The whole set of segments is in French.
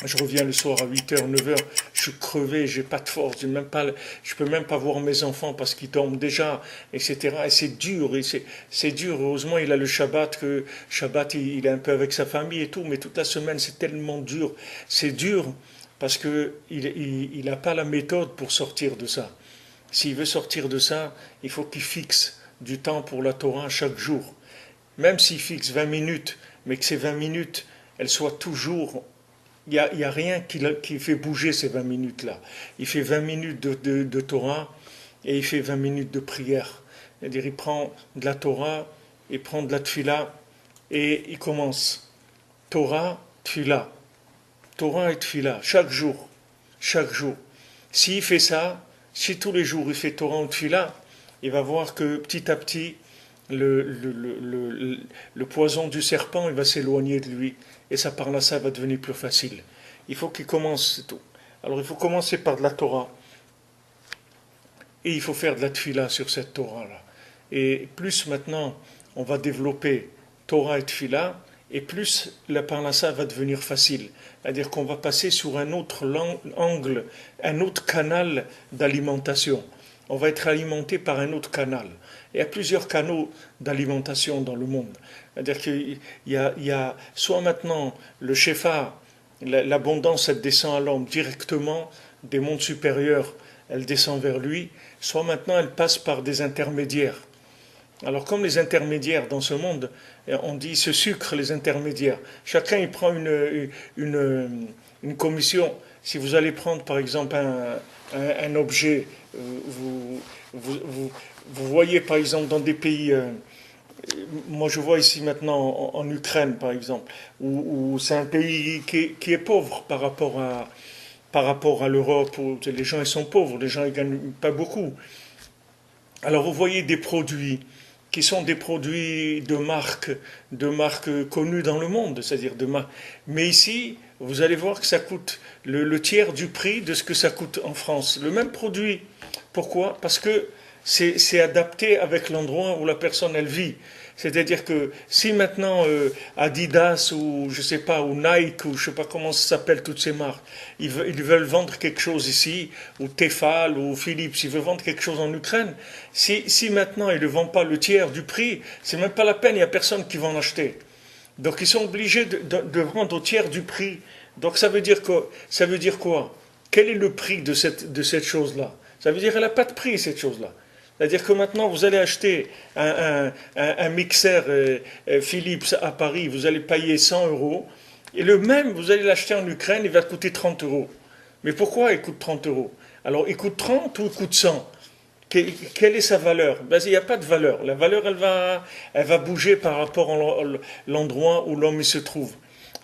Je reviens le soir à 8h, 9h, je suis crevé, j'ai pas de force, je peux même pas voir mes enfants parce qu'ils dorment déjà, etc. Et c'est dur, c'est dur. Heureusement, il a le Shabbat, il est un peu avec sa famille et tout, mais toute la semaine, c'est tellement dur. C'est dur parce que il a pas la méthode pour sortir de ça. S'il veut sortir de ça, il faut qu'il fixe du temps pour la Torah chaque jour. Même s'il fixe 20 minutes, mais que ces 20 minutes, elles soient toujours il y a rien qui fait bouger ces 20 minutes-là. Il fait 20 minutes de Torah et il fait 20 minutes de prière. C'est-à-dire, il prend de la Torah, il prend de la Tfila et il commence. Torah, Tfila. Torah et Tfila, chaque jour. Chaque jour. S'il fait ça, si tous les jours il fait Torah ou Tfila, il va voir que petit à petit, le poison du serpent il va s'éloigner de lui et ça par là ça va devenir plus facile. Il faut qu'il commence, c'est tout. Alors il faut commencer par de la Torah et il faut faire de la tfila sur cette Torah là. Et plus maintenant on va développer Torah et tfila et plus la parnassa va devenir facile. C'est-à-dire qu'on va passer sur un autre angle, un autre canal d'alimentation. On va être alimenté par un autre canal. Il y a plusieurs canaux d'alimentation dans le monde. C'est-à-dire qu'il y a soit maintenant le shefa, l'abondance, elle descend à l'homme directement des mondes supérieurs, elle descend vers lui, soit maintenant elle passe par des intermédiaires. Alors comme les intermédiaires dans ce monde, on dit se sucre les intermédiaires. Chacun il prend une commission. Si vous allez prendre par exemple un objet, vous, vous, vous, vous voyez par exemple dans des pays, moi je vois ici maintenant en Ukraine par exemple, où c'est un pays qui est pauvre par rapport à l'Europe, où les gens ils sont pauvres, les gens ils gagnent pas beaucoup. Alors vous voyez des produits qui sont des produits de marques connues dans le monde, c'est-à-dire de marques. Mais ici, vous allez voir que ça coûte le tiers du prix de ce que ça coûte en France. Le même produit. Pourquoi? Parce que c'est adapté avec l'endroit où la personne elle vit. C'est-à-dire que si maintenant Adidas ou je sais pas ou Nike ou je sais pas comment ça s'appelle toutes ces marques, ils veulent vendre quelque chose ici ou Tefal ou Philips, ils veulent vendre quelque chose en Ukraine. Si maintenant ils ne vendent pas le tiers du prix, c'est même pas la peine, il y a personne qui va en acheter. Donc ils sont obligés de vendre au tiers du prix. Donc ça veut dire quoi? Quel est le prix de cette chose-là? Ça veut dire qu'elle n'a pas de prix cette chose-là. C'est-à-dire que maintenant, vous allez acheter un mixeur Philips à Paris, vous allez payer 100 euros, et le même, vous allez l'acheter en Ukraine, il va coûter 30 euros. Mais pourquoi il coûte 30 euros? Alors, il coûte 30 ou il coûte 100? Quelle est sa valeur? Ben, il n'y a pas de valeur. La valeur, elle va bouger par rapport à l'endroit où l'homme il se trouve.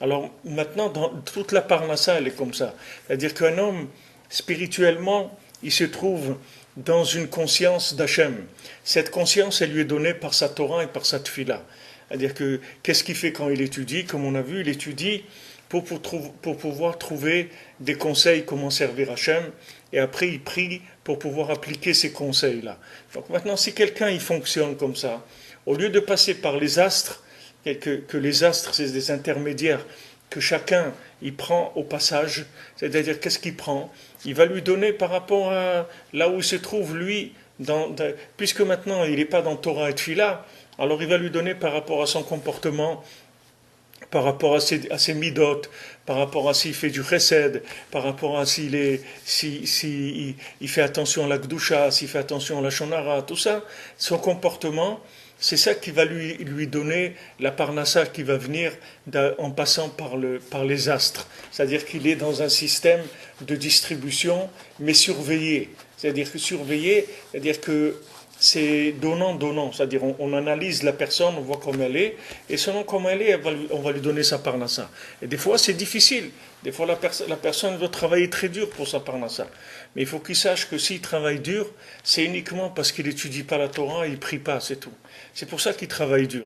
Alors, maintenant, dans toute la parnassa, elle est comme ça. C'est-à-dire qu'un homme, spirituellement, il se trouve dans une conscience d'Hachem. Cette conscience, elle lui est donnée par sa Torah et par sa Tfila. C'est-à-dire que, qu'est-ce qu'il fait quand il étudie? Comme on a vu, il étudie pour pouvoir trouver des conseils comment servir Hachem, et après il prie pour pouvoir appliquer ces conseils-là. Donc maintenant, si quelqu'un il fonctionne comme ça, au lieu de passer par les astres, que les astres, c'est des intermédiaires, que chacun il prend au passage, c'est-à-dire qu'est-ce qu'il prend? Il va lui donner par rapport à là où il se trouve lui, puisque maintenant il n'est pas dans Torah et Tfila, alors il va lui donner par rapport à son comportement, par rapport à ses midot, par rapport à s'il fait du chesed, par rapport à il fait attention à la gdusha, s'il fait attention à la shonara, tout ça, son comportement, c'est ça qui va lui donner la parnassa qui va venir en passant par les astres. C'est-à-dire qu'il est dans un système de distribution, mais surveillé. C'est-à-dire que c'est donnant-donnant. C'est-à-dire on analyse la personne, on voit comment elle est, et selon comment elle est, on va lui donner sa parnassa. Et des fois, c'est difficile. Des fois, la personne doit travailler très dur pour sa parnassa. Mais il faut qu'il sache que s'il travaille dur, c'est uniquement parce qu'il n'étudie pas la Torah et il ne prie pas, c'est tout. C'est pour ça qu'il travaille dur.